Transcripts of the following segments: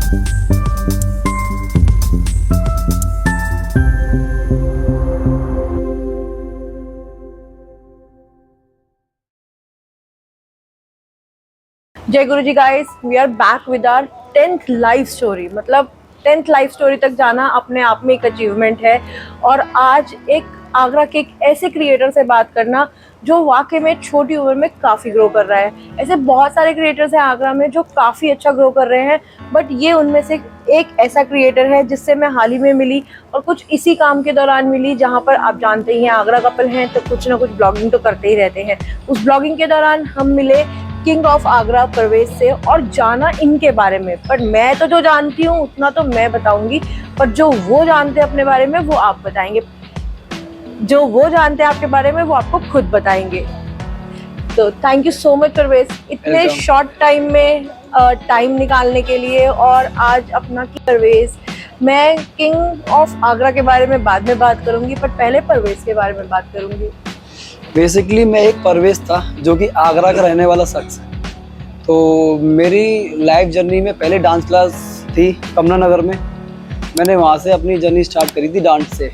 जय Guru ji guys, we are back with our 10th live story. मतलब 10th live story तक जाना अपने आप में एक अचीवमेंट है। और आज एक आगरा के एक ऐसे क्रिएटर से बात करना जो वाकई में छोटी उम्र में काफ़ी ग्रो कर रहा है। ऐसे बहुत सारे क्रिएटर्स हैं आगरा में जो काफ़ी अच्छा ग्रो कर रहे हैं, बट ये उनमें से एक ऐसा क्रिएटर है जिससे मैं हाल ही में मिली और कुछ इसी काम के दौरान मिली, जहाँ पर आप जानते ही हैं आगरा कपल हैं तो कुछ ना कुछ ब्लॉगिंग तो करते ही रहते हैं। उस ब्लॉगिंग के दौरान हम मिले किंग ऑफ आगरा परवेज से और जाना इनके बारे में। पर मैं तो जो जानती हूँ उतना तो मैं बताऊंगी, पर जो वो जानते हैं अपने बारे में वो आप बताएंगे। जो वो जानते हैं आपके बारे में वो आपको खुद बताएंगे। तो thank you so much Parvez, इतने शॉर्ट टाइम में टाइम निकालने के लिए। और आज अपना परवेज, मैं किंग ऑफ आगरा के बारे में बाद में बात करूंगी, पर पहले परवेज के बारे में बात करूंगी। बेसिकली मैं एक परवेज था जो कि आगरा का रहने वाला शख्स है। तो मेरी लाइफ जर्नी में पहले डांस क्लास थी कमला नगर में। मैंने वहाँ से अपनी जर्नी स्टार्ट करी थी डांस से।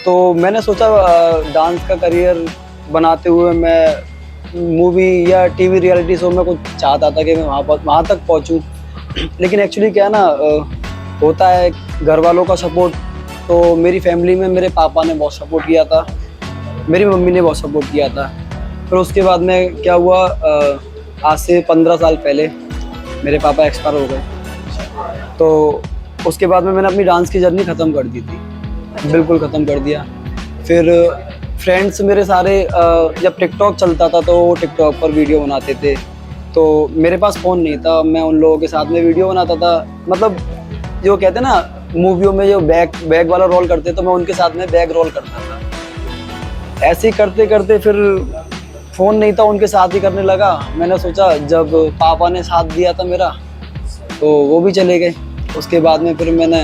तो मैंने सोचा डांस का करियर बनाते हुए मैं मूवी या टीवी रियलिटी शो में कुछ चाहता था कि मैं वहाँ तक पहुँचूँ। लेकिन एक्चुअली क्या ना होता है घर वालों का सपोर्ट। तो मेरी फैमिली में मेरे पापा ने बहुत सपोर्ट किया था, मेरी मम्मी ने बहुत सपोर्ट किया था। फिर उसके बाद में क्या हुआ, आज से 15 साल पहले मेरे पापा एक्सपायर हो गए। तो उसके बाद में मैंने अपनी डांस की जर्नी ख़त्म कर दी थी, बिल्कुल ख़त्म कर दिया। फिर फ्रेंड्स मेरे सारे जब टिकटॉक चलता था तो वो टिकटॉक पर वीडियो बनाते थे। तो मेरे पास फ़ोन नहीं था, मैं उन लोगों के साथ में वीडियो बनाता था। मतलब जो कहते हैं ना मूवियों में जो बैग वाला रोल करते, तो मैं उनके साथ में बैग रोल करता था। ऐसे ही करते करते फिर फ़ोन नहीं था, उनके साथ ही करने लगा। मैंने सोचा जब पापा ने साथ दिया था मेरा तो वो भी चले गए। उसके बाद में फिर मैंने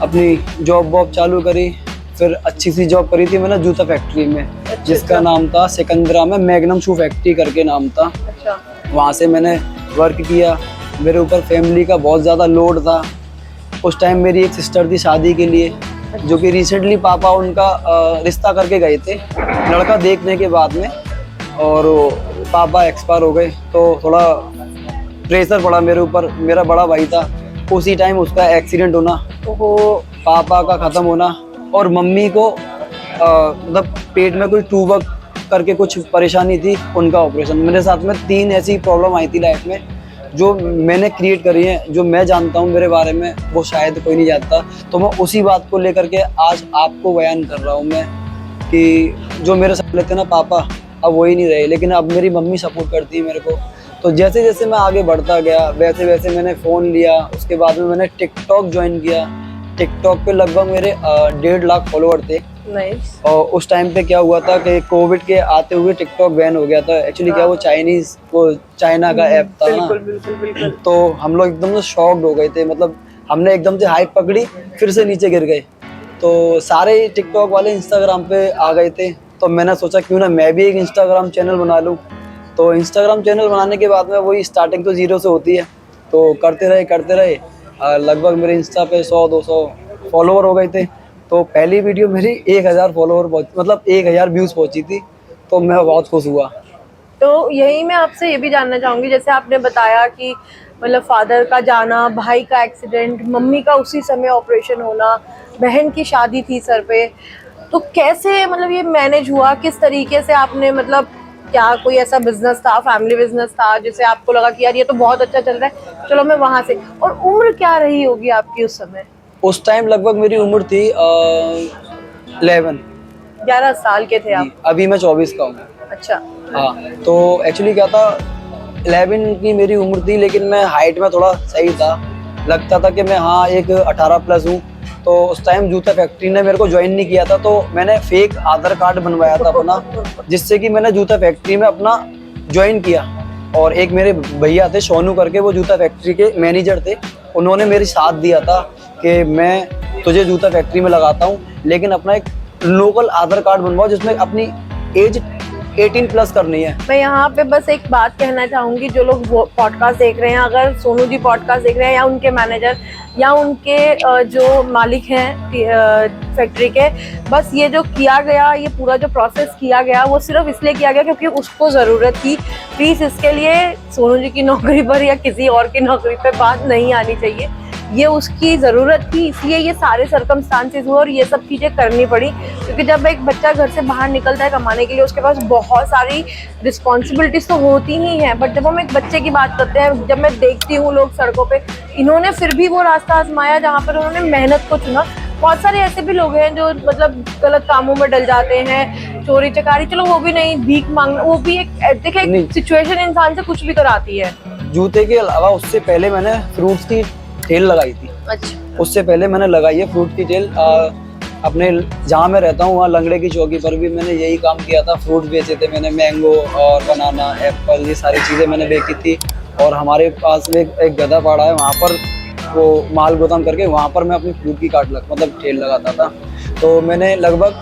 अपनी जॉब वॉब चालू करी। फिर अच्छी सी जॉब करी थी मैंने जूता फैक्ट्री में, जिसका नाम था सिकंदरा में मैग्नम शू फैक्ट्री करके नाम था। वहाँ से मैंने वर्क किया। मेरे ऊपर फैमिली का बहुत ज़्यादा लोड था। उस टाइम मेरी एक सिस्टर थी शादी के लिए, जो कि रिसेंटली पापा उनका रिश्ता करके गए थे लड़का देखने के बाद में, और पापा एक्सपायर हो गए। तो थोड़ा प्रेशर पड़ा मेरे ऊपर। मेरा बड़ा भाई था, उसी टाइम उसका एक्सीडेंट होना, पापा का ख़त्म होना, और मम्मी को मतलब पेट में कोई ट्यूब करके कुछ परेशानी थी, उनका ऑपरेशन। मेरे साथ में 3 ऐसी प्रॉब्लम आई थी लाइफ में जो मैंने क्रिएट करी है। जो मैं जानता हूँ मेरे बारे में वो शायद कोई नहीं जानता। तो मैं उसी बात को लेकर के आज आपको बयान कर रहा हूँ मैं, कि जो मेरे साथ लेते ना पापा, अब वही नहीं रहे, लेकिन अब मेरी मम्मी सपोर्ट करती है मेरे को। तो जैसे जैसे मैं आगे बढ़ता गया वैसे वैसे मैंने फ़ोन लिया। उसके बाद में मैंने टिकटॉक ज्वाइन किया। टिकटॉक पे लगभग मेरे 1.5 लाख फॉलोअर थे। और उस टाइम पे क्या हुआ था कि कोविड के आते हुए टिकटॉक बैन हो गया था। एक्चुअली क्या वो चाइना का ऐप था ना। बिल्कुल। तो हम लोग एकदम से शॉक्ड हो गए थे। मतलब हमने एकदम से हाइप पकड़ी, फिर से नीचे गिर गए। तो सारे टिकटॉक वाले इंस्टाग्राम पे आ गए थे। तो मैंने सोचा क्यों ना मैं भी एक इंस्टाग्राम चैनल बना लूँ। तो इंस्टाग्राम चैनल बनाने के बाद में वही स्टार्टिंग तो 0 से होती है। तो करते रहे लगभग मेरे इंस्टा पे 100-200 फॉलोअर हो गए थे। तो पहली वीडियो मेरी 1000 फॉलोअर मतलब 1000 व्यूज़ पहुंची थी। तो मैं बहुत खुश हुआ। तो यही मैं आपसे ये भी जानना चाहूँगी, जैसे आपने बताया कि मतलब फादर का जाना, भाई का एक्सीडेंट, मम्मी का उसी समय ऑपरेशन होना, बहन की शादी थी सर पे, तो कैसे मतलब ये मैनेज हुआ? किस तरीके से आपने, मतलब क्या कोई ऐसा बिजनेस था, फैमिली बिजनेस था जिसे आपको लगा कि यार ये तो बहुत अच्छा चल रहा है, चलो मैं वहाँ से? और उम्र क्या रही होगी आपकी उस समय? उस टाइम लगभग मेरी उम्र थी 11 साल के थे आप? अभी मैं 24 का हूँ। अच्छा। हाँ, तो एक्चुअली क्या था, 11 की मेरी उम्र थी, लेकिन मैं हाइट में थोड़ा सही था। लगता था कि मैं हाँ एक 18 प्लस हूँ। तो उस टाइम जूता फैक्ट्री ने मेरे को ज्वाइन नहीं किया था। तो मैंने फेक आधार कार्ड बनवाया था अपना, जिससे कि मैंने जूता फैक्ट्री में अपना ज्वाइन किया। और एक मेरे भैया थे सोनू करके, वो जूता फैक्ट्री के मैनेजर थे। उन्होंने मेरी साथ दिया था कि मैं तुझे जूता फैक्ट्री में लगाता हूँ, लेकिन अपना एक लोकल आधार कार्ड बनवाओ जिसमें अपनी एज 18 प्लस करनी है। मैं यहाँ पे बस एक बात कहना चाहूंगी, जो लोग पॉडकास्ट देख रहे हैं, अगर सोनू जी पॉडकास्ट देख रहे हैं या उनके मैनेजर या उनके जो मालिक हैं फैक्ट्री के, बस ये जो किया गया, ये पूरा जो प्रोसेस किया गया वो सिर्फ इसलिए किया गया क्योंकि उसको ज़रूरत थी। प्लीज़ इसके लिए सोनू जी की नौकरी पर या किसी और की नौकरी पर बात नहीं आनी चाहिए। ये उसकी ज़रूरत थी, इसलिए ये सारे सर्कमस्टांसेस हुए और ये सब चीज़ें करनी पड़ी। क्योंकि जब एक बच्चा घर से बाहर निकलता है कमाने के लिए, उसके पास बहुत सारी रिस्पॉन्सिबिलिटीज़ तो होती ही हैं। बट जब हम एक बच्चे की बात करते हैं, जब मैं देखती हूँ लोग सड़कों पे, इन्होंने फिर भी वो रास्ता आजमाया जहाँ पर उन्होंने मेहनत को चुना। बहुत सारे ऐसे भी लोग हैं जो मतलब गलत कामों में डल जाते हैं, चोरी चकारी, चलो वो भी नहीं, भीख मांगना, वो भी एक देखिए सिचुएशन इंसान से कुछ भी कराती है। जूते के अलावा उससे पहले मैंने फ्रूट्स की ठेल लगाई थी। अच्छा। उससे पहले मैंने लगाई है फ्रूट की ठेल। अपने जहाँ मैं रहता हूँ वहाँ लंगड़े की चौकी पर भी मैंने यही काम किया था। फ्रूट बेचे थे मैंने, मैंगो और बनाना, एप्पल, ये सारी चीज़ें मैंने बेची थी। और हमारे पास में एक गधा पाड़ा है, वहाँ पर वो माल गोदाम करके वहाँ पर मैं अपनी फ्रूट की मतलब ठेल लगाता था। तो मैंने लगभग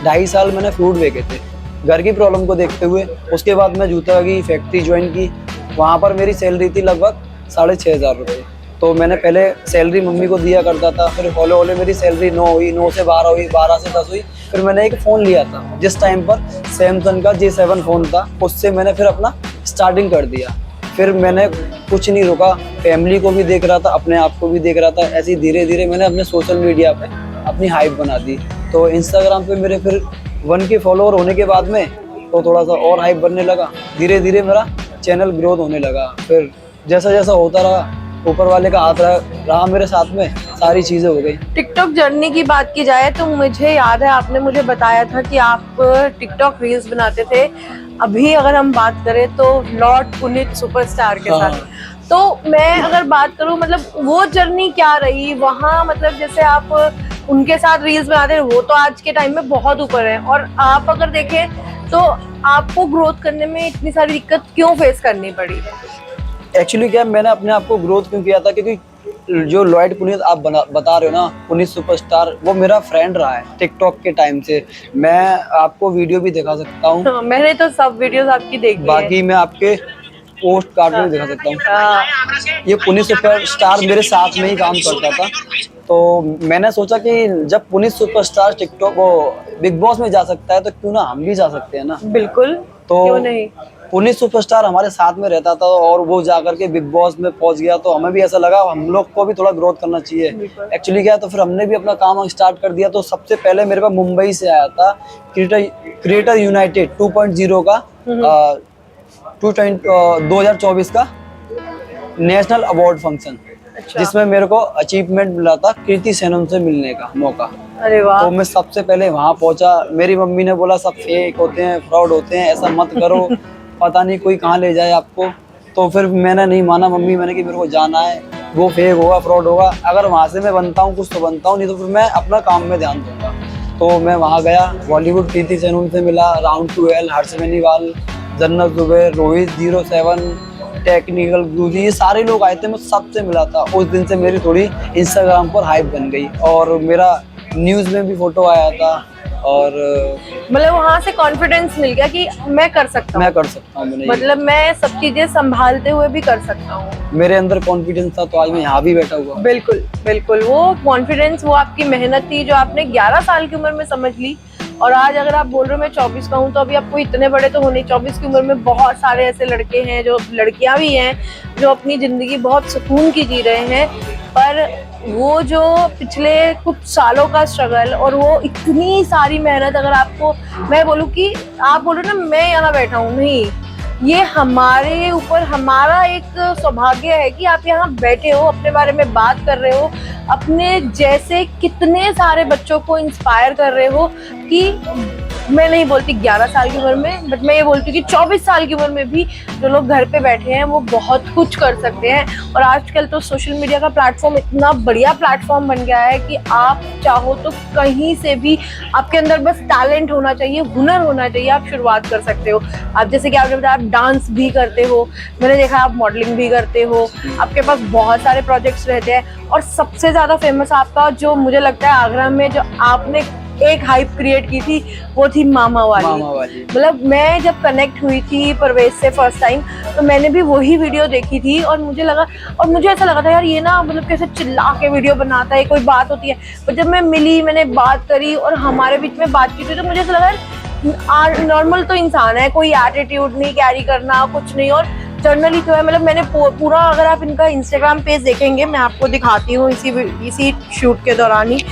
2.5 साल मैंने फ्रूट बेचे थे घर की प्रॉब्लम को देखते हुए। उसके बाद मैं जूता की फैक्ट्री ज्वाइन की। वहाँ पर मेरी सैलरी थी लगभग 6,500 रुपये। तो मैंने पहले सैलरी मम्मी को दिया करता था, फिर हौले हौले मेरी सैलरी 9 हुई, 9 से 12 हुई, 12 से 10 हुई। फिर मैंने एक फ़ोन लिया था, जिस टाइम पर सैमसंग का J7 फ़ोन था, उससे मैंने फिर अपना स्टार्टिंग कर दिया। फिर मैंने कुछ नहीं रुका, फैमिली को भी देख रहा था, अपने आप को भी देख रहा था। ऐसे ही धीरे धीरे मैंने अपने सोशल मीडिया पे अपनी हाइप बना दी। तो इंस्टाग्राम पे मेरे फिर 1K फॉलोअर होने के बाद में तो थोड़ा सा और हाइप बनने लगा। धीरे धीरे मेरा चैनल ग्रोथ होने लगा। फिर जैसा जैसा होता रहा, ऊपर वाले का हाथ रहा मेरे साथ में, सारी चीज़ें हो गई। टिकटॉक जर्नी की बात की जाए तो मुझे याद है आपने मुझे बताया था कि आप टिकटॉक रील्स बनाते थे। अभी अगर हम बात करें तो लॉर्ड पुनीत सुपरस्टार के साथ, तो मैं अगर बात करूं मतलब वो जर्नी क्या रही वहाँ, मतलब जैसे आप उनके साथ रील्स बनाते हैं, वो तो आज के टाइम में बहुत ऊपर है, और आप अगर देखें तो आपको ग्रोथ करने में इतनी सारी दिक्कत क्यों फेस करनी पड़ी? एक्चुअली क्या, मैंने अपने आप को ग्रोथ क्यों किया था, क्योंकि जो लॉयड पुनीत आप बता रहे हो ना, पुनीत सुपरस्टार, वो मेरा फ्रेंड रहा है टिकटॉक के टाइम से। मैं आपको वीडियो भी दिखा सकता हूँ। हाँ, मैंने तो सब वीडियोस आपकी देखी है। बाकी मैं आपके पोस्ट कार्ड में दिखा सकता हूँ। ये पुनीत सुपरस्टार मेरे साथ में ही काम करता था। तो मैंने सोचा कि जब पुनीत सुपरस्टार टिकटॉक वो बिग बॉस में जा सकता है तो क्यों ना हम भी जा सकते हैं ना। बिल्कुल, तो क्यों नहीं। पुनीत सुपरस्टार हमारे साथ में रहता था और वो जाकर के बिग बॉस में पहुंच गया, तो हमें भी ऐसा लगा हम लोग को भी थोड़ा ग्रोथ करना चाहिए। एक्चुअली क्या है, तो फिर हमने भी अपना काम स्टार्ट कर दिया। तो सबसे पहले मेरे पास मुंबई से आया था क्रिएटर यूनाइटेड 2.0 का 2024 का नेशनल अवार्ड फंक्शन, जिसमें मेरे को अचीवमेंट मिला था कृति सेनन से मिलने का मौका। अरे वाह। तो मैं सबसे पहले वहाँ पहुंचा। मेरी मम्मी ने बोला सब फेक होते हैं, फ्रॉड होते हैं, ऐसा मत करो, पता नहीं कोई कहाँ ले जाए आपको। तो फिर मैंने नहीं माना मम्मी, मैंने कि मेरे को जाना है, वो फेक होगा, फ्रॉड होगा, अगर वहाँ से मैं बनता हूँ कुछ तो बनता हूँ, नहीं तो फिर मैं अपना काम में ध्यान दूंगा। तो मैं वहाँ गया, बॉलीवुड कृति सेनन से मिला, राउंड 12, हर्ष बेनीवाल, जन्नत जुबैर, रोहित 07, टेक्निकल गुरुजी, ये सारे लोग आए थे, मैं सबसे मिला था। उस दिन से मेरी थोड़ी इंस्टाग्राम पर हाइप बन गई और मेरा न्यूज़ में भी फोटो आया था। और मतलब वहाँ से कॉन्फिडेंस मिल गया कि मैं कर सकता हूँ, मतलब मैं सब चीजें संभालते हुए भी कर सकता हूँ। मेरे अंदर कॉन्फिडेंस था, तो आज मैं यहाँ भी बैठा हुआ। बिल्कुल बिल्कुल, वो कॉन्फिडेंस, वो आपकी मेहनत थी जो आपने 11 साल की उम्र में समझ ली। और आज अगर आप बोल रहे हो मैं 24 का हूँ, तो अभी आपको इतने बड़े तो होने, 24 की उम्र में बहुत सारे ऐसे लड़के हैं, जो लड़कियां भी हैं, जो अपनी जिंदगी बहुत सुकून की जी रहे हैं। पर वो जो पिछले कुछ सालों का स्ट्रगल और वो इतनी सारी मेहनत, अगर आपको मैं बोलूँ कि आप बोलो ना मैं यहाँ बैठा हूँ, नहीं, ये हमारे ऊपर, हमारा एक सौभाग्य है कि आप यहाँ बैठे हो, अपने बारे में बात कर रहे हो, अपने जैसे कितने सारे बच्चों को इंस्पायर कर रहे हो। कि मैं नहीं बोलती 11 साल की उम्र में, बट मैं ये बोलती हूँ कि 24 साल की उम्र में भी जो लोग घर पे बैठे हैं वो बहुत कुछ कर सकते हैं। और आजकल तो सोशल मीडिया का प्लेटफॉर्म इतना बढ़िया प्लेटफॉर्म बन गया है कि आप चाहो तो कहीं से भी, आपके अंदर बस टैलेंट होना चाहिए, हुनर होना चाहिए, आप शुरुआत कर सकते हो। आप जैसे कि आपने बताया आप डांस भी करते हो, मैंने देखा आप मॉडलिंग भी करते हो, आपके पास बहुत सारे प्रोजेक्ट्स रहते हैं। और सबसे ज़्यादा फेमस आपका, जो मुझे लगता है आगरा में जो आपने एक हाइप क्रिएट की थी, वो थी मामा वाली। मतलब मैं जब कनेक्ट हुई थी परवेज से फर्स्ट टाइम, तो मैंने भी वही वीडियो देखी थी और मुझे ऐसा लगा था यार ये ना मतलब कैसे चिल्ला के वीडियो बनाता है, कोई बात होती है। पर जब मैं मिली, मैंने बात करी और हमारे बीच में बात की थी, तो मुझे ऐसा लगा नॉर्मल तो इंसान है, कोई एटीट्यूड नहीं कैरी करना, कुछ नहीं, और जर्नली तो है। मतलब मैंने पूरा, अगर आप इनका इंस्टाग्राम पेज देखेंगे, मैं आपको दिखाती हूँ इसी शूट के दौरान ही,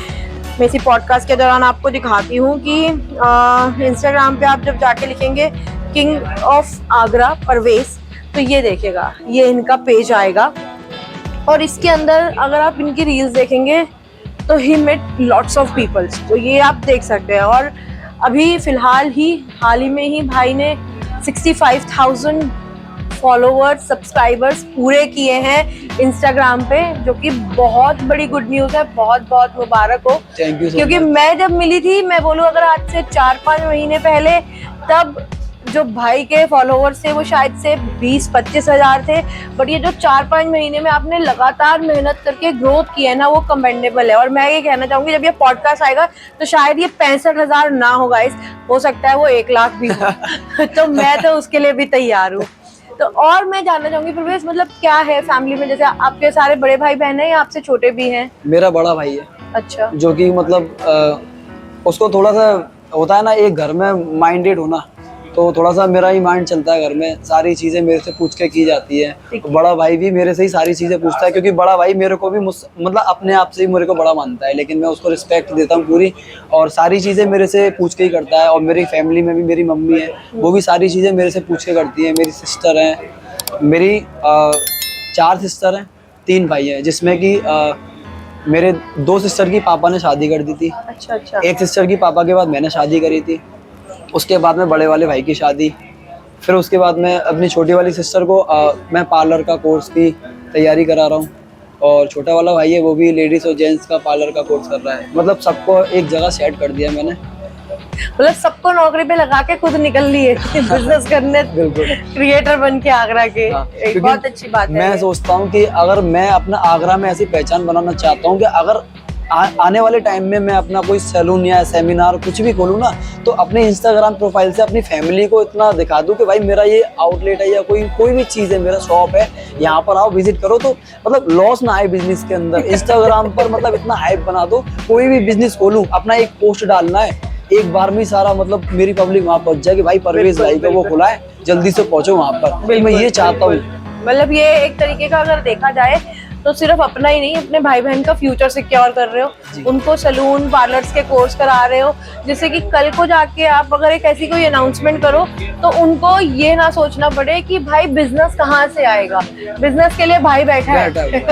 मैं इसी पॉडकास्ट के दौरान आपको दिखाती हूँ कि इंस्टाग्राम पे आप जब जाके लिखेंगे किंग ऑफ आगरा परवेज, तो ये देखेगा, ये इनका पेज आएगा। और इसके अंदर अगर आप इनकी रील्स देखेंगे तो he met lots of peoples, तो ये आप देख सकते हैं। और अभी फिलहाल हाल ही में ही भाई ने 65,000 फॉलोवर्स, सब्सक्राइबर्स पूरे किए हैं इंस्टाग्राम पे, जो कि बहुत बड़ी गुड न्यूज़ है। बहुत बहुत मुबारक हो। Thank you. क्योंकि मैं जब मिली थी, मैं बोलूँ अगर आज से 4-5 महीने पहले, तब जो भाई के फॉलोवर्स थे वो शायद से 20-25 हज़ार थे। बट ये जो 4-5 महीने में आपने लगातार मेहनत करके ग्रोथ की है ना, वो कमेंडेबल है। और मैं ये कहना चाहूंगी, जब ये पॉडकास्ट आएगा तो शायद ये 65,000 ना हो गाइस, हो सकता है वो 1 लाख भी हो। तो मैं तो उसके लिए भी तैयार हूँ। तो और मैं जानना चाहूंगी परवेज, मतलब क्या है फैमिली में, जैसे आपके सारे बड़े भाई बहन हैं या आपसे छोटे भी हैं? मेरा बड़ा भाई है। अच्छा। जो कि मतलब उसको थोड़ा सा होता है ना, एक घर में माइंडेड होना, तो थोड़ा सा मेरा ही माइंड चलता है घर में, सारी चीज़ें मेरे से पूछ के की जाती है। तो बड़ा भाई भी मेरे से ही सारी चीज़ें पूछता है, क्योंकि बड़ा भाई मेरे को भी मतलब अपने आप से ही मेरे को बड़ा मानता है, लेकिन मैं उसको रिस्पेक्ट देता हूँ पूरी, और सारी चीज़ें मेरे से पूछ के ही करता है। और मेरी फैमिली में भी मेरी मम्मी है, वो भी सारी चीज़ें मेरे से पूछ के करती है। मेरी सिस्टर हैं, मेरी 4 सिस्टर हैं, 3 भाई हैं, जिसमें कि मेरे 2 सिस्टर की पापा ने शादी कर दी थी। अच्छा अच्छा। एक सिस्टर की पापा के बाद मैंने शादी करी थी, उसके बाद में बड़े वाले भाई की शादी, फिर उसके बाद में अपनी छोटी वाली सिस्टर को मैं पार्लर का कोर्स की तैयारी करा रहा हूँ, और छोटा वाला भाई है वो भी लेडीज़ और जेंट्स का पार्लर का कोर्स कर रहा है। मतलब सबको एक जगह सेट कर दिया मैंने, मतलब सबको नौकरी पे लगा के खुद निकल लिए बिजनेस करने, बिल्कुल क्रिएटर बन के आगरा के। एक बहुत अच्छी बात है। मैं सोचता हूँ कि अगर मैं अपना आगरा में ऐसी पहचान बनाना चाहता हूँ कि अगर आने वाले टाइम में मैं अपना कोई सैलून या सेमिनार कुछ भी खोलूँ ना, तो अपने इंस्टाग्राम प्रोफाइल से अपनी फैमिली को इतना दिखा दूँ कि भाई मेरा ये आउटलेट है या कोई भी चीज़ है, मेरा शॉप है, यहाँ पर आओ विजिट करो। तो मतलब लॉस ना आए बिजनेस के अंदर। इंस्टाग्राम पर मतलब इतना हाइप बना दो, कोई भी बिजनेस खोलूँ, अपना एक पोस्ट डालना है, एक बार में सारा मतलब मेरी पब्लिक वहाँ पहुँच जाए कि भाई परवेज भाई का वो खुला है, जल्दी से पहुँचो वहाँ पर। मैं ये चाहता हूँ। मतलब ये एक तरीके का अगर देखा जाए तो सिर्फ अपना ही नहीं, अपने भाई बहन का फ्यूचर सिक्योर कर रहे हो, उनको सैलून पार्लर्स के कोर्स करा रहे हो, जिससे कि कल को जाके आप अगर एक ऐसी कोई अनाउंसमेंट करो तो उनको ये ना सोचना पड़े कि भाई बिजनेस कहाँ से आएगा, बिजनेस के लिए भाई बैठा है।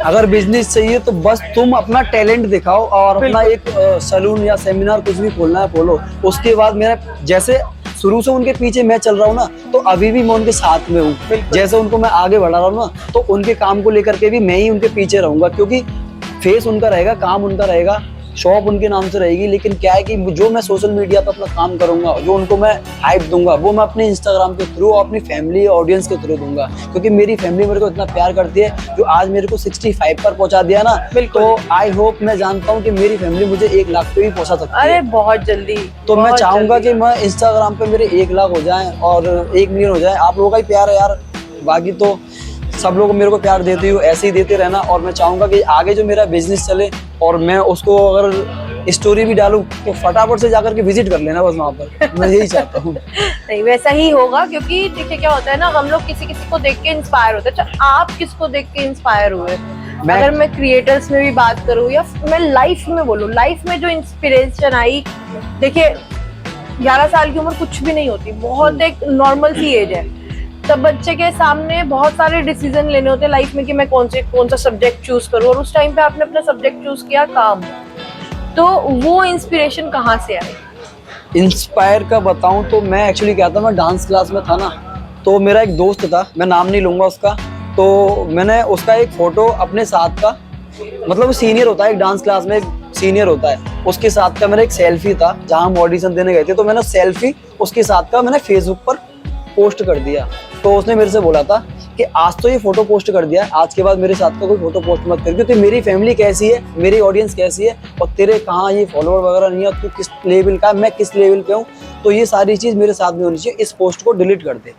अगर बिजनेस चाहिए तो बस तुम अपना टैलेंट दिखाओ और अपना एक सैलून या सेमिनार कुछ भी खोलना है खोलो। उसके बाद मेरा जैसे शुरू से उनके पीछे मैं चल रहा हूँ ना, तो अभी भी मैं उनके साथ में हूँ। जैसे उनको मैं आगे बढ़ा रहा हूँ ना, तो उनके काम को लेकर के भी मैं ही उनके पीछे रहूंगा, क्योंकि फेस उनका रहेगा, काम उनका रहेगा, शॉप उनके नाम से रहेगी। लेकिन क्या है कि जो मैं सोशल मीडिया पर अपना काम करूंगा, जो उनको मैं हाइप दूंगा, वो मैं अपने इंस्टाग्राम के थ्रू और अपनी फैमिली ऑडियंस के थ्रू दूंगा, क्योंकि मेरी फैमिली मेरे को इतना प्यार करती है, जो आज मेरे को 65 पर पहुंचा दिया ना। तो आई होप, मैं जानता हूँ कि मेरी फैमिली मुझे 1 लाख पे भी पहुंचा सकती है। अरे बहुत जल्दी। तो मैं चाहूंगा कि मैं इंस्टाग्राम पे मेरे 1 लाख हो जाए और 1 मिलियन हो जाए। आप लोगों का ही प्यार है यार, बाकी तो सब लोग मेरे को प्यार देते हो, ऐसे ही देते रहना। और मैं चाहूंगा कि आगे जो मेरा बिजनेस चले, और मैं उसको अगर स्टोरी भी डालूं तो फटाफट से जाकर के विजिट कर लेना बस वहाँ पर। मैं यही चाहता हूँ। नहीं, वैसा ही होगा, क्योंकि देखिए क्या होता है ना, हम लोग किसी को देख के इंस्पायर होते हैं। अच्छा, आप किसको देख के इंस्पायर हुए? अगर मैं क्रिएटर्स में भी बात करूँ या मैं लाइफ में बोलूँ, लाइफ में जो इंस्पिरेशन आई, देखिए 11 साल की उम्र कुछ भी नहीं होती, बहुत एक नॉर्मल सी एज है। तब बच्चे के सामने बहुत सारे डिसीजन लेने होते हैं लाइफ में कि मैं कौन सा सब्जेक्ट चूज करूँ, और उस टाइम पे आपने अपना सब्जेक्ट चूज किया काम। तो वो इंस्पिरेशन कहाँ से आई? इंस्पायर का बताऊं तो मैं एक्चुअली क्या था, मैं डांस क्लास में था ना, तो मेरा एक दोस्त था, मैं नाम नहीं लूंगा उसका, तो मैंने उसका एक फोटो अपने साथ का, मतलब वो सीनियर होता है एक डांस क्लास में, एक सीनियर होता है, उसके साथ का मेरा एक सेल्फी था जहाँ हम ऑडिशन देने गए थे। तो मैंने सेल्फी उसके साथ का मैंने फेसबुक पर पोस्ट कर दिया, तो उसने मेरे से बोला था कि आज तो ये फोटो पोस्ट कर दिया, आज के बाद मेरे साथ का कोई फोटो पोस्ट मत कर, क्योंकि मेरी फैमिली कैसी है, मेरी ऑडियंस कैसी है, और तेरे कहाँ ये फॉलोअर वगैरह नहीं है, तू किस लेवल का है, मैं किस लेवल पे हूँ, तो ये सारी चीज़ मेरे साथ में होनी चाहिए, इस पोस्ट को डिलीट कर दे।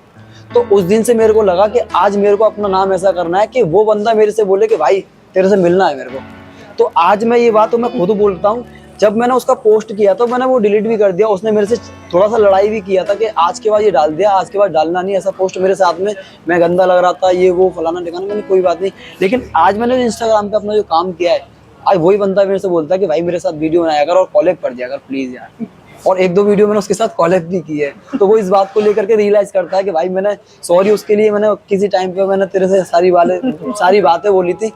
तो उस दिन से मेरे को लगा कि आज मेरे को अपना नाम ऐसा करना है कि वो बंदा मेरे से बोले कि भाई तेरे से मिलना है मेरे को। तो आज मैं ये बात तो मैं खुद बोलता हूँ, जब मैंने उसका पोस्ट किया तो मैंने वो डिलीट भी कर दिया, उसने मेरे से थोड़ा सा लड़ाई भी किया था कि आज के बाद ये डाल दिया, आज के बाद डालना नहीं ऐसा पोस्ट मेरे साथ में, मैं गंदा लग रहा था, ये वो फलाना ठिकाना, मैंने कोई बात नहीं। लेकिन आज मैंने इंस्टाग्राम पे अपना जो काम किया है, आज वही बंदा मेरे से बोलता है कि भाई मेरे साथ वीडियो बनाया कर और कॉलेब कर दिया कर प्लीज यार, और 1-2 वीडियो मैंने उसके साथ कॉलेब भी की है। तो वो इस बात को लेकर के रियलाइज करता है कि भाई मैंने सॉरी उसके लिए, मैंने किसी टाइम पे मैंने तेरे से सारी बातें बोली थी,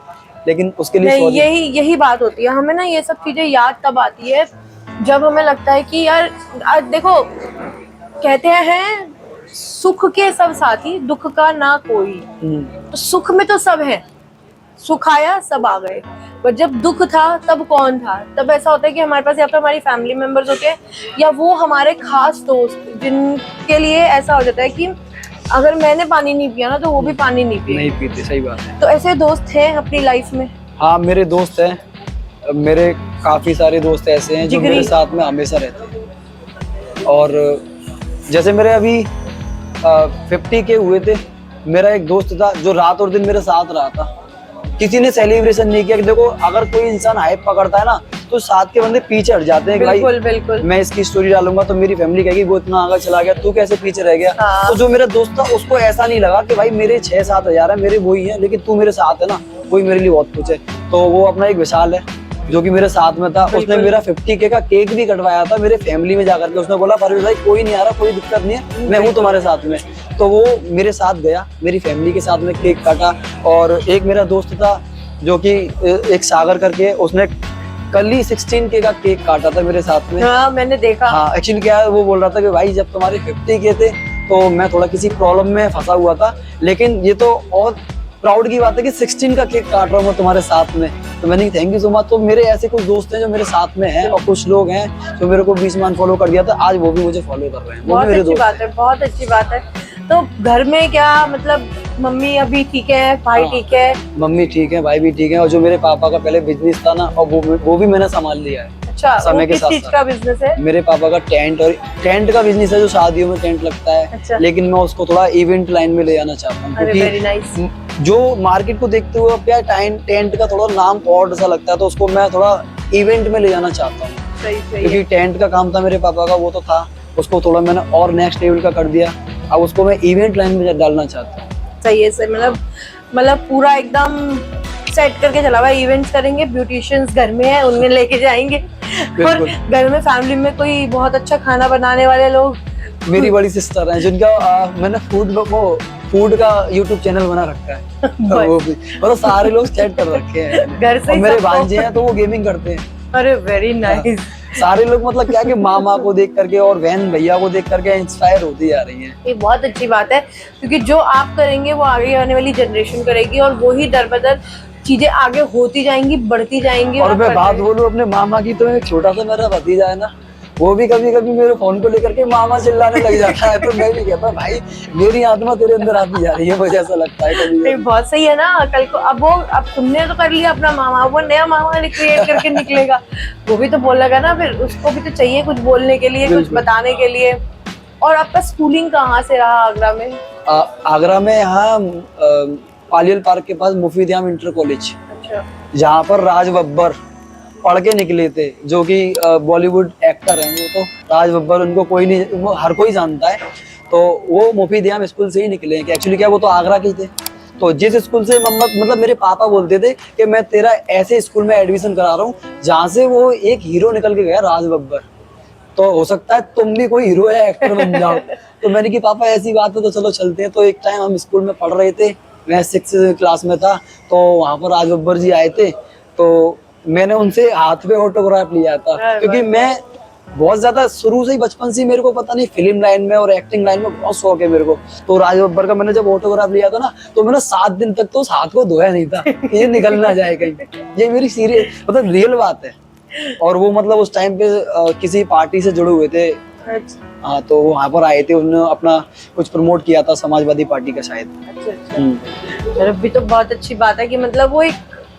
लेकिन उसके लिए नहीं, यही बात होती है, हमें ना ये सब चीजें याद तब आती है जब हमें लगता है कि यार आज देखो, कहते हैं सुख के सब साथी, दुख का ना कोई। तो सुख में तो सब है, सुख आया सब आ गए, पर जब दुख था तब कौन था? तब ऐसा होता है कि हमारे पास या तो हमारी फैमिली मेंबर्स होते हैं या वो हमारे खास दोस्त, जिनके लिए ऐसा हो जाता है कि अगर मैंने पानी नहीं पिया ना तो वो भी पानी नहीं पीते। सही बात है। तो ऐसे दोस्त हैं अपनी लाइफ में? हाँ, मेरे दोस्त हैं, मेरे काफ़ी सारे दोस्त ऐसे हैं जो मेरे साथ में हमेशा रहते हैं। और जैसे मेरे अभी 50K हुए थे, मेरा एक दोस्त था जो रात और दिन मेरे साथ रहा था, किसी ने सेलिब्रेशन नहीं किया। कि देखो अगर कोई इंसान हाइप पकड़ता है ना तो साथ के बंदे पीछे हट जाते हैं कि भाई बिल्कुल मैं इसकी स्टोरी डालूंगा तो मेरी फैमिली कहेगी वो इतना आगे चला गया, तू कैसे पीछे रह गया। हाँ। तो जो मेरा दोस्त था उसको ऐसा नहीं लगा कि भाई मेरे 6-7 हजार है, मेरे वही है, लेकिन तू मेरे साथ है ना, वही मेरे लिए बहुत कुछ है। तो वो अपना एक विशाल है जो कि मेरे साथ में था, उसने मेरा 50K का केक भी कटवाया था मेरे फैमिली में जाकर के। उसने बोला परवेश भाई कोई नहीं आ रहा, कोई दिक्कत नहीं है, मैं हूँ तुम्हारे साथ में। तो वो मेरे साथ गया, मेरी फैमिली के साथ में केक काटा। और एक मेरा दोस्त था जो कि एक सागर करके, उसने कल ही 16K का केक काटा था मेरे साथ में। हाँ, मैंने देखा। हाँ, एक्चुअली क्या है, वो बोल रहा था कि भाई जब तुम्हारे 50K थे तो मैं थोड़ा किसी प्रॉब्लम में फंसा हुआ था, लेकिन ये तो और प्राउड की बात है कि 16 का केक काट रहा हूँ मैं तुम्हारे साथ में। तो मैंने थैंक यू सो मच। तो मेरे ऐसे कुछ दोस्त हैं जो मेरे साथ में हैं, और कुछ लोग हैं जो मेरे को 20 मान फॉलो कर दिया था, आज वो भी मुझे फॉलो कर रहे हैं। बहुत अच्छी बात है, बहुत अच्छी बात है। तो घर में क्या मतलब, मम्मी अभी ठीक है, भाई ठीक है? मम्मी ठीक है, भाई भी ठीक है, और जो मेरे पापा का पहले बिजनेस था ना, और वो भी मैंने संभाल लिया है। अच्छा, समय के किस साथ चीज का बिजनेस है? मेरे पापा का टेंट का बिजनेस है, जो शादियों में टेंट लगता है। अच्छा। लेकिन मैं उसको थोड़ा इवेंट लाइन में ले जाना चाहता हूँ, वेरी नाइस। क्योंकि जो मार्केट को देखते हुए क्या टेंट का थोड़ा नाम ऑड सा लगता है, तो उसको मैं थोड़ा इवेंट में ले जाना चाहता हूँ। सही क्योंकि टेंट का काम था मेरे पापा का, वो तो था, उसको थोड़ा मैंने और नेक्स्ट लेवल का कर दिया, अब उसको मैं इवेंट लाइन में डालना चाहता हूँ। सही है, सही। मतलब पूरा एकदम सेट करके चला हुआ, इवेंट्स करेंगे, ब्यूटिशियंस घर में है उन्हें लेके जाएंगे, और घर में फैमिली में कोई बहुत अच्छा खाना बनाने वाले लोग। मेरी बड़ी सिस्टर है जिनका मैंने फूड का यूट्यूब चैनल बना रखा है। वो भी मतलब सारे लोग सेट कर रखे हैं घर से। और मेरे भांजे हैं तो वो गेमिंग करते हैं। अरे वेरी नाइस। सारे लोग मतलब क्या कि मामा को देख करके और बहन भैया को देख करके इंस्पायर होती जा रही हैं। ये बहुत अच्छी बात है, क्योंकि जो आप करेंगे वो आगे आने वाली जनरेशन करेगी, और वो ही दर बदर चीजें आगे होती जाएंगी, बढ़ती जाएंगी। और मैं बात बोलूं अपने मामा की, तो एक छोटा सा मेरा भतीजा है ना, वो भी कभी कभी मेरे फोन को लेकर के मामा चिल्लाने लग जाता है। तो मैं भी कहता भाई मेरी आत्मा तेरे अंदर आती जा रही है, मुझे ऐसा लगता है कभी। बहुत सही है ना। कल को अब तुमने तो कर लिया अपना मामा, वो नया मामा क्रिएट करके निकलेगा, वो भी तो बोलेगा ना, फिर उसको भी तो चाहिए कुछ बोलने के लिए, कुछ बताने के लिए। और आपका स्कूलिंग कहाँ से रहा आगरा में? आगरा में यहाँ पालियल पार्क के पास मुफीदियाम इंटर कॉलेज, अच्छा। जहाँ पर राज बब्बर पढ़ के निकले थे, जो कि बॉलीवुड एक्टर हैं। वो तो राज बब्बर, उनको कोई नहीं, वो हर कोई जानता है। तो वो मुफीदियाम स्कूल से ही निकले हैं। कि एक्चुअली क्या, वो तो आगरा के थे। तो जिस स्कूल से मतलब मेरे पापा बोलते थे कि मैं तेरा ऐसे स्कूल में एडमिशन करा रहा हूँ जहाँ से वो एक हीरो निकल के गया, राज बब्बर। तो हो सकता है तुम भी कोई हीरो या एक्टर बन जाओ। तो मैंने कि पापा ऐसी बात है तो चलो चलते हैं। तो एक टाइम हम स्कूल में पढ़ रहे थे, मैं 6th क्लास में था, तो वहाँ पर राज बब्बर जी आए थे। तो मैंने उनसे हाथ पे ऑटोग्राफ लिया था, क्योंकि मैं बहुत ज्यादा शुरू से ही, बचपन से मेरे को पता नहीं फिल्म लाइन में और एक्टिंग लाइन में बहुत शौक है मेरे को। तो राज बब्बर का मैंने जब ऑटोग्राफ लिया था ना, तो मैंने 7 दिन तक तो उस हाथ को धोया नहीं था, ये निकल ना जाए कहीं। ये मेरी सीरियस मतलब रियल बात है। और वो मतलब उस टाइम पे किसी पार्टी से जुड़े हुए थे, अच्छा हाँ, तो वहाँ पर आए थे, उन्होंने अपना कुछ प्रमोट किया था समाजवादी पार्टी का शायद। अच्छा। चलो भी तो बहुत अच्छी बात है कि मतलब वो एक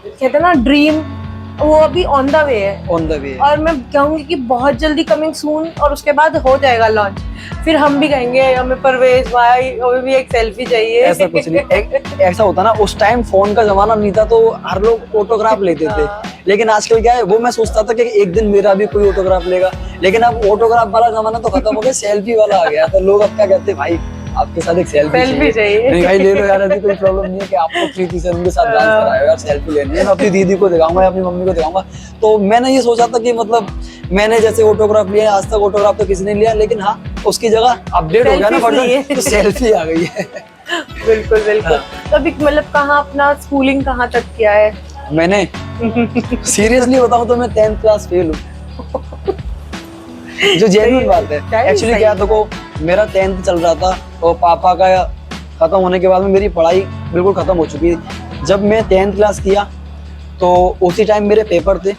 कहते हैं ना ड्रीम, वो अभी ऑन द वे है। On the way. और मैं कहूंगी कि बहुत जल्दी कमिंग सून, और उसके बाद हो जाएगा लॉन्च। फिर हम भी कहेंगे हमें परवेज भाई हमें भी एक सेल्फी चाहिए। ऐसा कुछ नहीं, ऐसा होता ना, उस टाइम फोन का जमाना नहीं था तो हर लोग ऑटोग्राफ लेते थे। लेकिन आजकल क्या है, वो मैं सोचता था कि एक दिन मेरा भी कोई ऑटोग्राफ लेगा, लेकिन अब ऑटोग्राफ वाला जमाना तो खत्म हो गया, सेल्फी वाला आ गया। तो लोग अब क्या कहते हैं, भाई आपके साथ एक सेल्फी चाहिए। नहीं भाई ले लो यार, ऐसी कोई प्रॉब्लम नहीं है कि आपको प्रीति से उनके साथ डांस कराया यार, सेल्फी लेनी है। मैं अपनी दीदी को दिखाऊंगा, अपनी मम्मी को दिखाऊंगा। तो मैंने ये सोचा था कि मतलब मैंने जैसे ऑटोग्राफ लिया, आज तक ऑटोग्राफ तो किसी ने लिया, लेकिन हाँ उसकी जगह अपडेट हो गया ना बटन, तो सेल्फी आ गई है। बिल्कुल बिल्कुल। तो अभी मतलब कहाँ अपना स्कूलिंग कहाँ तक किया है? मैंने सीरियसली बताऊं तो मैं 10th क्लास फेल हूँ, जो जेन्युइन बात है। एक्चुअली क्या देखो, मेरा 10th चल रहा था और पापा का खत्म होने के बाद में मेरी पढ़ाई बिल्कुल खत्म हो चुकी थी। जब मैं 10th क्लास किया तो उसी टाइम मेरे पेपर थे,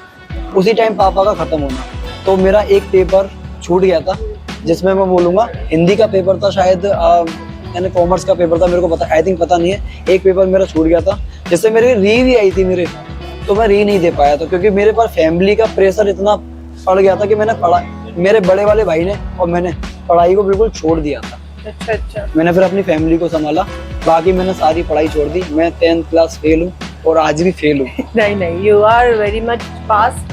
उसी टाइम पापा का खत्म होना, तो मेरा एक पेपर छूट गया था, जिसमें मैं बोलूँगा हिंदी का पेपर था शायद, यानी कॉमर्स का पेपर था, मेरे को पता आई थिंक पता नहीं है। एक पेपर मेरा छूट गया था, जिससे मेरी री भी आई थी मेरे, तो मैं री नहीं दे पाया था क्योंकि मेरे पास फैमिली का प्रेशर इतना पड़ गया था कि मैंने पढ़ा, मेरे बड़े वाले भाई ने और मैंने पढ़ाई को बिल्कुल छोड़ दिया था। अच्छा अच्छा। मैंने फिर अपनी फैमिली को संभाला, बाकी मैंने सारी पढ़ाई छोड़ दी। मैं 10th क्लास फेल हूँ और आज भी फेल हूँ। नहीं नहीं, यू आर वेरी मच पास।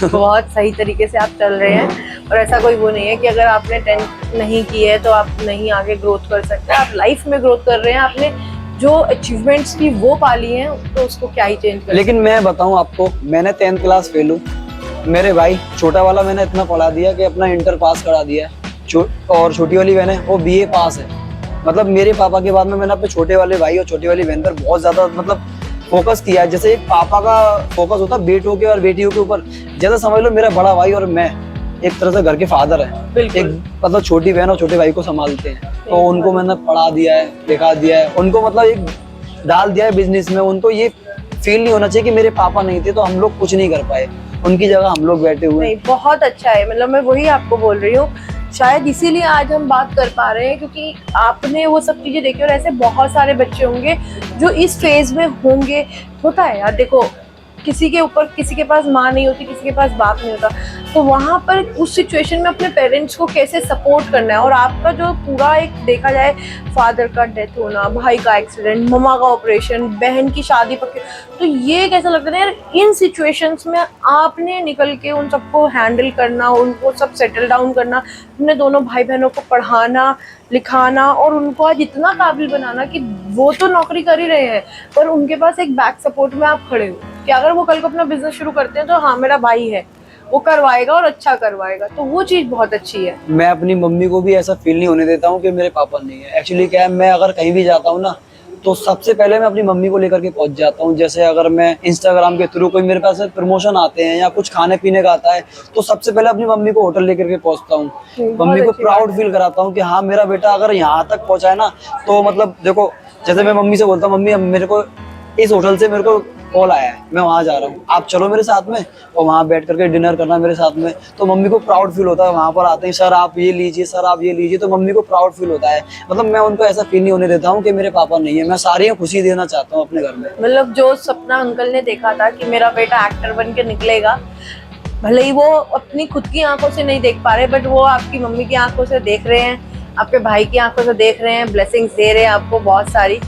बहुत सही तरीके से आप चल रहे हैं, और ऐसा कोई वो नहीं है कि अगर आपने 10th नहीं की है तो आप नहीं आगे ग्रोथ कर सकते। आप लाइफ में ग्रोथ कर रहे हैं, आपने जो अचीवमेंट्स की वो पाली हैं, तो उसको क्या ही चेंज कर। लेकिन मैं बताऊं आपको, मैंने 10th क्लास फेल हूँ, मेरे भाई छोटा वाला मैंने इतना पढ़ा दिया कि अपना इंटर पास करा दिया है, और छोटी वाली बहन है वो BA पास है। मतलब मेरे पापा के बाद में मैंने अपने छोटे वाले भाई और छोटी वाली बहन पर बहुत ज्यादा मतलब फोकस किया है। जैसे एक पापा का फोकस होता है बेटों के और बेटियों के ऊपर, जैसे समझ लो मेरा बड़ा भाई और मैं एक तरह से घर के फादर है, एक मतलब छोटी बहन और छोटे भाई को संभालते हैं। तो उनको मैंने पढ़ा दिया है, लिखा दिया है, उनको मतलब एक डाल दिया है बिजनेस में। उनको ये फील नहीं होना चाहिए कि मेरे पापा नहीं थे तो हम लोग कुछ नहीं कर पाए, उनकी जगह हम लोग बैठे हुए। नहीं, बहुत अच्छा है। मतलब मैं वही आपको बोल रही हूँ, शायद इसीलिए आज हम बात कर पा रहे हैं क्योंकि आपने वो सब चीजें देखी, और ऐसे बहुत सारे बच्चे होंगे जो इस फेज में होंगे। होता है यार, देखो किसी के ऊपर, किसी के पास माँ नहीं होती, किसी के पास बाप नहीं होता, तो वहाँ पर उस सिचुएशन में अपने पेरेंट्स को कैसे सपोर्ट करना है। और आपका जो पूरा एक देखा जाए, फादर का डेथ होना, भाई का एक्सीडेंट, मम्मा का ऑपरेशन, बहन की शादी पक्की, तो ये कैसा लगता है यार, इन सिचुएशंस में आपने निकल के उन सबको हैंडल करना, उनको सब सेटल डाउन करना, अपने दोनों भाई बहनों को पढ़ाना लिखाना और उनको आज इतना काबिल बनाना कि वो तो नौकरी कर ही रहे हैं, पर उनके पास एक बैक सपोर्ट में आप खड़े हो कि अगर वो कल को अपना बिजनेस शुरू करते हैं तो हाँ मेरा भाई है, वो करवाएगा और अच्छा करवाएगा। तो वो चीज बहुत अच्छी है। मैं अपनी मम्मी को भी ऐसा फील नहीं होने देता हूँ कि मेरे पापा नहीं है। एक्चुअली क्या है, मैं अगर कहीं भी जाता हूँ ना तो सबसे पहले मैं अपनी मम्मी को लेकर के पहुंच जाता हूँ। जैसे अगर मैं इंस्टाग्राम के थ्रू कोई मेरे पास प्रमोशन आते हैं या कुछ खाने पीने का आता है तो सबसे पहले अपनी मम्मी को होटल लेकर के पहुंचता हूँ। मम्मी को प्राउड फील कराता हूँ कि हाँ मेरा बेटा अगर यहाँ तक पहुंचा है ना, तो मतलब देखो, जैसे मैं मम्मी से बोलता हूँ, मम्मी मेरे को इस होटल से मेरे को कॉल आया है, मैं वहाँ जा रहा हूँ, आप चलो मेरे साथ में और वहाँ बैठ करके डिनर करना मेरे साथ में। तो मम्मी को प्राउड फील होता है, वहाँ पर आते हैं सर आप ये लीजिए, सर आप ये लीजिए, तो मम्मी को प्राउड फील होता है। मतलब मैं उनको ऐसा फील नहीं होने देता हूँ कि मेरे पापा नहीं है। मैं सारी खुशी देना चाहता हूँ अपने घर में। मतलब जो सपना अंकल ने देखा था कि मेरा बेटा एक्टर बन के निकलेगा, भले ही वो अपनी खुद की आंखों से नहीं देख पा रहे, बट वो आपकी मम्मी की आंखों से देख रहे हैं, आपके भाई की आंखों से देख रहे हैं, ब्लेसिंग्स दे रहे हैं आपको बहुत सारी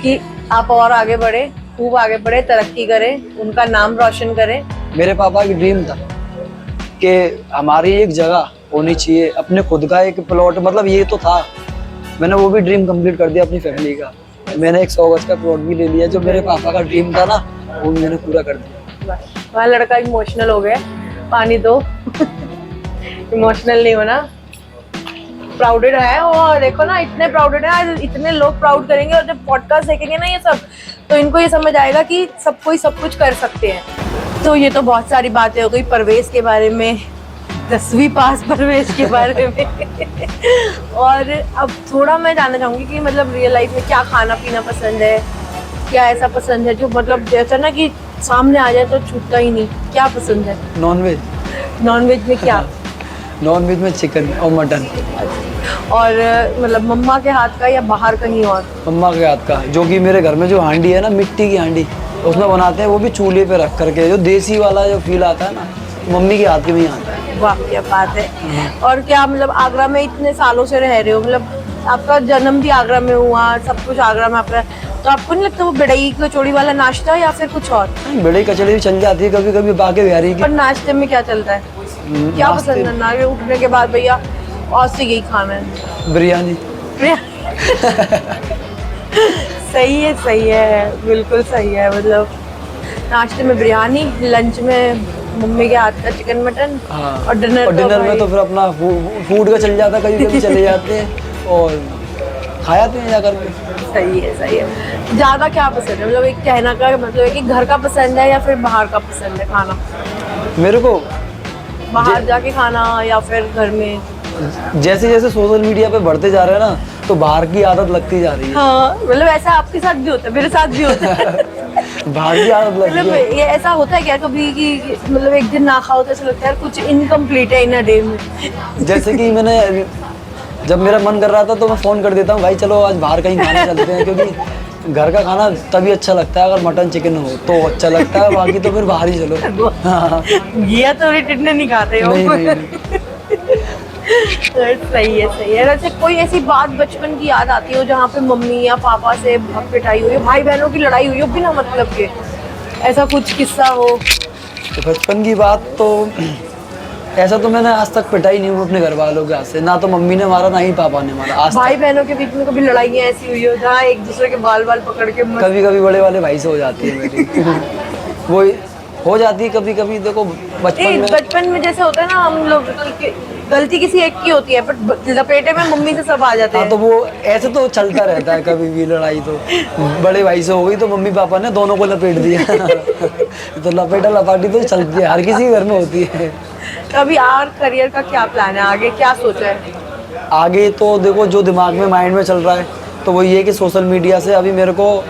कि आप और आगे बढ़े, खूब आगे बढ़े, तरक्की करें, उनका नाम रोशन करें। मेरे पापा की ड्रीम था कि हमारी एक जगह होनी चाहिए, अपने खुद का एक प्लॉट, मतलब ये तो था। मैंने वो भी ड्रीम कंप्लीट कर दिया अपनी फैमिली का। मैंने एक 100 गज का प्लॉट भी ले लिया, जो मेरे पापा का ड्रीम था ना, वो मैंने पूरा कर दिया। वहाँ लड़का इमोशनल हो गया, पानी दो। इमोशनल नहीं होना, प्राउडेड है। और देखो ना, इतने प्राउडेड है, आज इतने लोग प्राउड करेंगे, और जब पॉडकास्ट देखेंगे ना ये सब, तो इनको ये समझ आएगा कि सब कोई सब कुछ कर सकते हैं। तो ये तो बहुत सारी बातें हो गई परवेज के बारे में, 10वीं पास परवेज के बारे में। और अब थोड़ा मैं जानना चाहूंगी कि मतलब रियल लाइफ में क्या खाना पीना पसंद है, क्या ऐसा पसंद है जो मतलब जैसा ना कि सामने आ जाए तो छूटता ही नहीं, क्या पसंद है? नॉनवेज। नॉनवेज में क्या? नॉन वेज में चिकन और मटन। और मतलब मम्मा के हाथ का या बाहर कहीं और? मम्मा के हाथ का, जो कि मेरे घर में जो हांडी है ना, मिट्टी की हांडी, उसमें बनाते हैं, वो भी चूल्हे पे रख करके, जो देसी वाला जो फील आता है ना, मम्मी के हाथ के में ही आता है। वाह क्या बात है। और क्या मतलब आगरा में इतने सालों से रह रहे हो, मतलब आपका जन्म भी आगरा में हुआ, सब कुछ आगरा में आपका, तो आपको नहीं लगता वो बिड़ई कचौड़ी वाला नाश्ता या फिर कुछ और? बड़ी कचौड़ी भी चल जाती है कभी कभी बाके बिहारी की। और नाश्ते में क्या चलता है, क्या नाश्ते पसंद है? नाश्ते उठने के बाद भैया और से यही खाना है? बिरयानी। सही है, बिल्कुल सही है। मतलब नाश्ते में बिरयानी, लंच में मम्मी के हाथ का चिकन मटन, हाँ। और डिनर में तो फिर अपना फूड का चल जाता है, कभी कभी चले जाते हैं और खा जाते हैं जाकर के। सही है। ज्यादा क्या पसंद है, मतलब एक कहना का मतलब है कि घर का पसंद है या फिर बाहर का पसंद है खाना? मेरे को बाहर जाके खाना या फिर घर में? जैसे जैसे सोशल मीडिया पे बढ़ते जा रहे हैं ना, तो बाहर की आदत लगती जा रही है। हाँ, मतलब ऐसा आपके साथ भी होता है, मेरे साथ भी होता है। बाहर की आदत लगती मतलब है। ये ऐसा होता है क्या कभी कि मतलब एक दिन ना खाओ तो ऐसा लगता है यार कुछ इनकम्प्लीट है इन अ डे में? जैसे कि मैंने जब मेरा मन कर रहा था तो मैं फ़ोन कर देता हूँ, भाई चलो आज बाहर कहीं खाने चलते हैं, क्योंकि घर का खाना तभी अच्छा लगता है, अगर मटन चिकन हो तो अच्छा लगता है, बाकी तो फिर बाहर ही चलो। हाँ। घिया तो टिटने नहीं खाते हो? नहीं। सही है। वैसे कोई ऐसी बात बचपन की याद आती हो जहाँ पे मम्मी या पापा से बहुत पिटाई हुई हो, भाई बहनों की लड़ाई हुई हो बिना मतलब के, ऐसा कुछ किस्सा हो? तो बचपन की बात तो ऐसा तो मैंने आज तक पिटाई नहीं हूँ अपने घर वालों के हाथ से, ना तो मम्मी ने मारा ना ही पापा ने मारा आज भाई बहनों के बीच में कभी लड़ाइयाँ ऐसी हुई हो जहाँ एक दूसरे के बाल पकड़ के तक। कभी कभी बड़े वाले भाई से हो जाती है मेरी। वो हो जाती है कभी कभी। देखो बचपन में जैसे होता है ना, हम लोग गलती किसी एक की होती है बट लपेटे में मम्मी से सब आ जाते हैं। हाँ, तो वो ऐसे तो चलता रहता है, कभी भी लड़ाई तो बड़े भाई से हो गई तो मम्मी पापा ने दोनों को लपेट दिया। तो लपेटा लपाटी तो चलती है, हर किसी के घर में होती है। तो अभी यार करियर का क्या प्लान है, आगे क्या सोचा है? आगे तो देखो जो दिमाग में माइंड में चल रहा है तो वो ये कि सोशल मीडिया से अभी मेरे को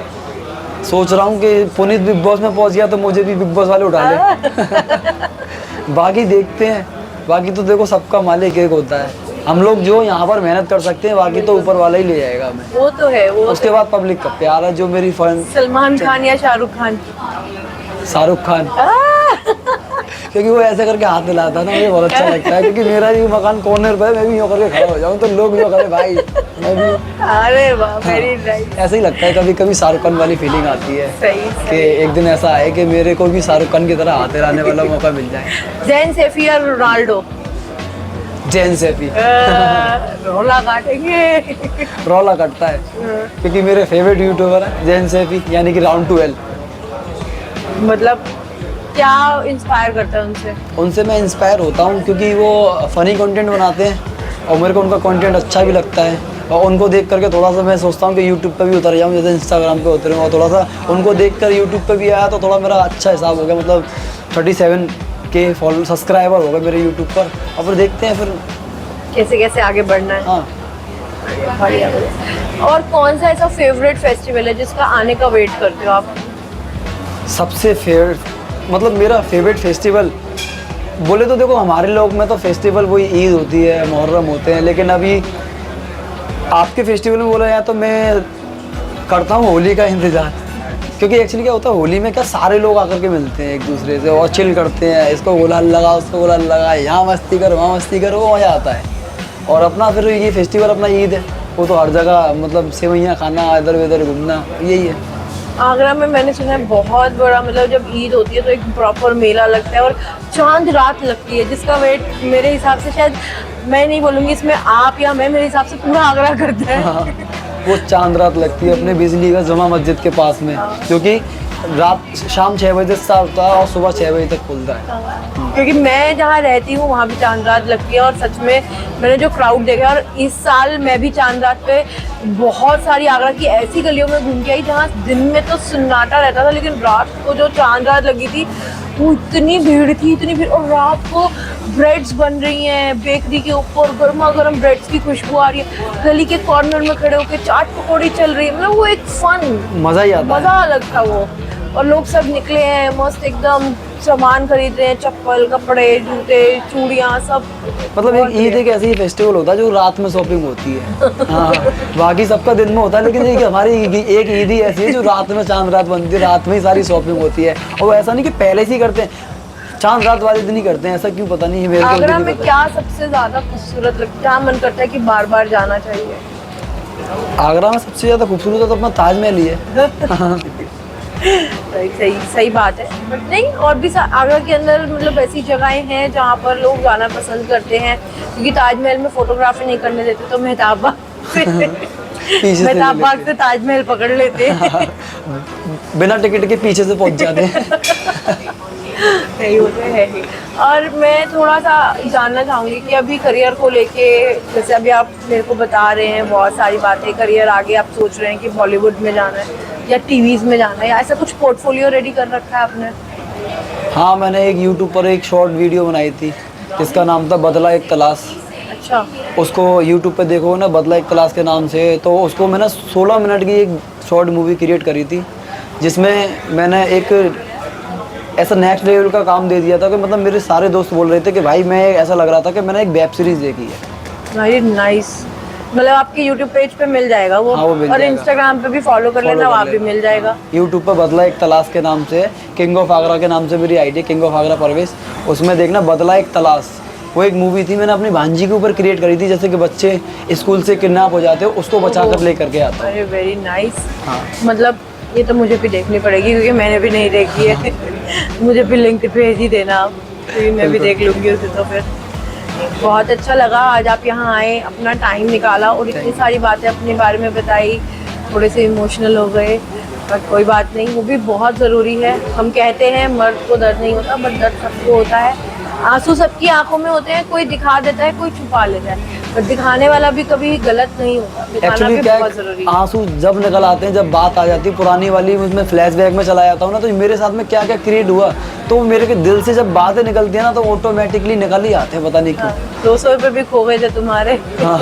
सोच रहा हूँ कि पुनीत बिग बॉस में पहुँच गया तो मुझे भी बिग बॉस वाले उठा ले। बाकी देखते हैं, बाकी तो देखो सबका मालिक एक होता है, हम लोग जो यहाँ पर मेहनत कर सकते हैं, बाकी तो ऊपर वाला ही ले जाएगा हमें। वो तो है। वो उसके बाद पब्लिक का प्यार है, जो मेरी फैन। सलमान खान या शाहरुख खान? शाहरुख खान, क्योंकि वो ऐसे करके हाथ हिलाता है ना, मुझे बहुत अच्छा लगता है, क्योंकि मेरा भी मकान कॉर्नर पे है, मैं भी यूँ करके खड़ा हो जाऊँ तो लोग यूँ करे भाई मैं भी। अरे वाह, वेरी नाइस। ऐसे ही लगता है कभी कभी, शाहरुख खान वाली फीलिंग आती है सही कि एक दिन ऐसा आए कि मेरे को भी शाहरुख खान की तरह हाथ हिलाने वाला मौका मिल जाए। जैन सेफी या रोनाल्डो? जैन सेफी। रोला काटेंगे। रौला कटता है, क्योंकि मेरे फेवरेट यूट्यूबर है जैन सेफी, यानी कि राउंड 12। मतलब क्या इंस्पायर करता है उनसे? उनसे मैं इंस्पायर होता हूँ क्योंकि वो फ़नी कंटेंट बनाते हैं और मेरे को उनका कंटेंट अच्छा भी लगता है, और उनको देख करके थोड़ा सा मैं सोचता हूँ कि यूट्यूब पे भी उतर जाऊँ, जैसे इंस्टाग्राम पे उतरूँ, और थोड़ा सा उनको देख कर यूट्यूब पे भी आया तो थोड़ा मेरा अच्छा हिसाब हो गया, मतलब 37K सब्सक्राइबर हो गए मेरे यूट्यूब पर। और फिर देखते हैं फिर कैसे कैसे आगे बढ़ना है। हाँ। बढ़िया। और कौन सा ऐसा फेवरेट फेस्टिवल है जिसका आने का वेट करते हो आप? सबसे फेवरेट मतलब मेरा फेवरेट फेस्टिवल बोले तो देखो, हमारे लोग में तो फेस्टिवल वही ईद होती है, मुहर्रम होते हैं, लेकिन अभी आपके फेस्टिवल में बोला जाए तो मैं करता हूँ होली का इंतज़ार, क्योंकि एक्चुअली क्या होता है, होली में क्या सारे लोग आकर के मिलते हैं एक दूसरे से और चिल करते हैं, इसको गुलाल लगा उसको गुलाल लगा, यहाँ मस्ती करो वहाँ मस्ती करो, वो मज़ा आता है। और अपना फिर ये फेस्टिवल अपना ईद है, वो तो हर जगह मतलब सेवइयाँ खाना, इधर उधर घूमना, यही है। आगरा में मैंने सुना है बहुत बड़ा, मतलब जब ईद होती है तो एक प्रॉपर मेला लगता है और चांद रात लगती है, जिसका वेट मेरे हिसाब से, शायद मैं नहीं बोलूँगी इसमें आप या मैं, मेरे हिसाब से पूरा आगरा करता है। हाँ, वो चांद रात लगती है अपने बिजली का जमा मस्जिद के पास में, क्योंकि रात शाम 6 बजे स्टार्ट होता है और सुबह 6 बजे तक खुलता है। क्योंकि मैं जहाँ रहती हूँ वहाँ भी चांद रात लगती है, और सच में मैंने जो क्राउड देखा, और इस साल मैं भी चांद रात पे बहुत सारी आगरा की ऐसी गलियों में घूम के आई जहाँ दिन में तो सन्नाटा रहता था, लेकिन रात को जो चांद रात लगी थी वो इतनी भीड़ थी, इतनी भीड़। और रात को ब्रेड्स बन रही हैं बेकरी के ऊपर, गर्मा गर्म ब्रेड्स की खुशबू आ रही है, गली के कॉर्नर में खड़े होकर चाट पकौड़ी चल रही है, मतलब वो एक फन मज़ा ही आता है। मज़ा अलग था वो। और लोग सब निकले हैं मस्त एकदम, सामान खरीद रहे हैं, चप्पल, कपड़े, जूते, चूड़ियाँ सब। मतलब एक ईद एक ऐसी फेस्टिवल होता है जो रात में शॉपिंग होती है। हाँ, बाकी सबका दिन में होता है, लेकिन एक हमारी एक ईद ही ऐसी है जो रात में चांद रात बनती है, रात में ही सारी शॉपिंग होती है। और ऐसा नहीं कि पहले से ही करते हैं, चांद रात वाले दिन ही करते हैं, ऐसा क्यों पता नहीं है मेरे को। आगरा में क्या सबसे ज्यादा खूबसूरत लगता है, क्या मन करता है कि बार बार जाना चाहिए? आगरा में सबसे ज्यादा खूबसूरत तो अपना ताजमहल ही है। सही बात है। नहीं, और भी आगरा के अंदर मतलब ऐसी जगहें हैं जहाँ पर लोग जाना पसंद करते हैं, क्योंकि ताजमहल में फोटोग्राफी नहीं करने देते तो मेहताब बाग से ताजमहल पकड़ लेते हैं। बिना टिकट के पीछे से पहुंच जाते हैं। नहीं होते हैं। और मैं थोड़ा सा जानना चाहूँगी कि अभी करियर को लेके, जैसे अभी आप मेरे को बता रहे हैं बहुत सारी बातें, करियर आगे आप सोच रहे हैं कि बॉलीवुड में जाना है या टीवीज में जाना है, या ऐसा कुछ पोर्टफोलियो रेडी कर रखा है आपने? हाँ, मैंने एक यूट्यूब पर एक शॉर्ट वीडियो बनाई थी जिसका नाम था बदला एक तलाश। अच्छा। उसको यूट्यूब पे देखो ना, बदला एक तलाश के नाम से, तो उसको मैंने 16 मिनट की एक शॉर्ट मूवी क्रिएट करी थी, जिसमें मैंने एक ऐसा नेक्स्ट लेवल का काम दे दिया था कि मतलब मेरे सारे दोस्त बोल रहे थे कि भाई मैं ऐसा लग रहा था कि मैंने एक वेब सीरीज देखी है। Very nice. मतलब आपके यूट्यूब पेज पे मिल जाएगा वो? हाँ, वो मिल और जाएगा। इंस्टाग्राम पे भी फॉलो कर लेना, वहाँ भी मिल जाएगा। यूट्यूब पर बदला एक तलाश के नाम से, किंग ऑफ आगरा के नाम से मेरी आईडी, किंग ऑफ आगरा परवेश, उसमें देखना बदला एक तलाश। वो एक मूवी थी, मैंने अपनी भांजी के ऊपर क्रिएट करी थी, जैसे कि बच्चे स्कूल से किडनैप हो जाते हो, उसको बचा कर ले करके आता। अरे वेरी नाइस। हाँ। मतलब ये तो मुझे भी देखनी पड़ेगी, क्योंकि मैंने भी नहीं देखी है। मुझे भी लिंक भेज ही देना आप, तो मैं भी देख लूँगी उसे। तो फिर बहुत अच्छा लगा आज आप यहाँ आए, अपना टाइम निकाला और इतनी सारी बातें अपने बारे में बताई। थोड़े से इमोशनल हो गए, पर कोई बात नहीं, वो भी बहुत ज़रूरी है। हम कहते हैं मर्द को दर्द नहीं होता, बट दर्द सबको होता है। आंसू सबकी आंखों में होते हैं, कोई दिखा देता है, कोई छुपा लेता है, पर दिखाने वाला भी कभी गलत नहीं होता। दिखाना एक्चुअली भी क्या बहुत ज़रूरी है। आंसू जब निकल आते हैं, जब बात आ जाती है पुरानी वाली, उसमें फ्लैशबैक में चला जाता हूँ ना, तो मेरे साथ में क्या क्या क्रिएट हुआ, तो मेरे के दिल से जब बातें निकलती है ना, तो ऑटोमेटिकली निकल ही आते हैं, पता नहीं क्यों। 200 रुपये भी खो गए थे तुम्हारे। हाँ।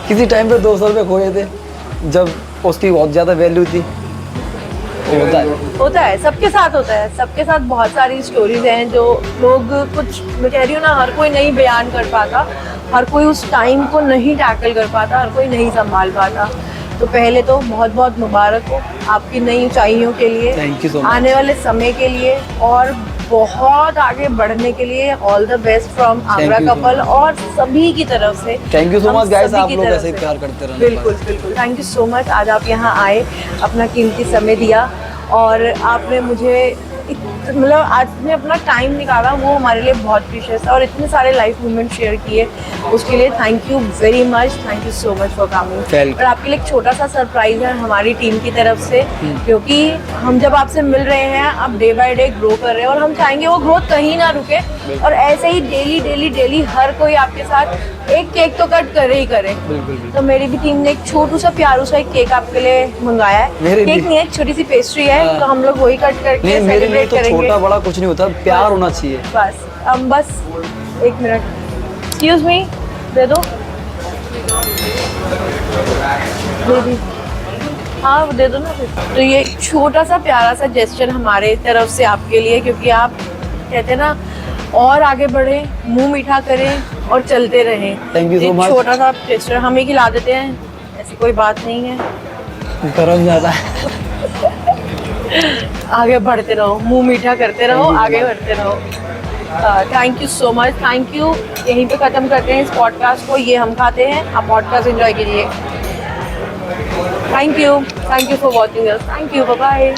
किसी टाइम पे 200 रुपये खोए थे, जब उसकी बहुत ज़्यादा वैल्यू थी। होता है, सबके साथ होता है। सबके साथ बहुत सारी स्टोरीज हैं जो लोग, कुछ मैं कह रही हूँ ना, हर कोई नहीं बयान कर पाता, हर कोई उस टाइम को नहीं टैकल कर पाता, हर कोई नहीं संभाल पाता। तो पहले तो बहुत बहुत मुबारक हो आपकी नई ऊंचाइयों के लिए, थैंक यू सो मच। आने वाले समय के लिए, और बहुत आगे बढ़ने के लिए। All the best from Agra couple और सभी की तरफ से। थैंक यू सो हम मच गाइस, सभी आप की लोग तरफ ऐसे ही से। प्यार करते रहना। बिल्कुल बिल्कुल, थैंक यू सो मच। आज आप यहाँ आए, अपना कीमती समय दिया, और आपने मुझे मतलब आज ने अपना टाइम निकाला, वो हमारे लिए बहुत प्रीशियस है, और इतने सारे लाइफ मोमेंट शेयर किए, उसके लिए thank you very much. Thank you so much for coming. और आपके लिए एक छोटा सा सरप्राइज है हमारी टीम की तरफ से, क्योंकि हम जब आपसे मिल रहे हैं, आप डे बाय डे ग्रो कर रहे हैं, और हम चाहेंगे वो ग्रोथ कहीं ना रुके, और ऐसे ही डेली डेली डेली हर कोई आपके साथ एक केक तो कट करे ही करे। तो मेरी भी टीम ने एक छोटू सा प्यारू सा एक केक आपके लिए मंगाया है। केक नहीं है, एक छोटी सी पेस्ट्री है, तो हम लोग वही कट करके सेलिब्रेट करेंगे। छोटा बड़ा कुछ नहीं होता, प्यार होना चाहिए बस। हम बस एक मिनट, एक्सक्यूज मी, दे दो दीदी। हाँ, वो दे दो ना फिर। तो ये छोटा सा प्यारा सा जेस्चर हमारे तरफ से आपके लिए, क्योंकि आप कहते हैं ना, और आगे बढ़े, मुंह मीठा करें और चलते रहें। Thank you so much. छोटा सा जेस्चर हम ही खिला देते हैं, ऐसी कोई बात नहीं है। गरम ज़्यादा है। आगे बढ़ते रहो, मुंह मीठा करते रहो, आगे बढ़ते रहो। Thank you so much, thank you. यहीं पे ख़त्म करते हैं इस पॉडकास्ट को। ये हम खाते हैं, आप पॉडकास्ट एंजॉय कीजिए। Thank you for watching us. Thank you, bye bye.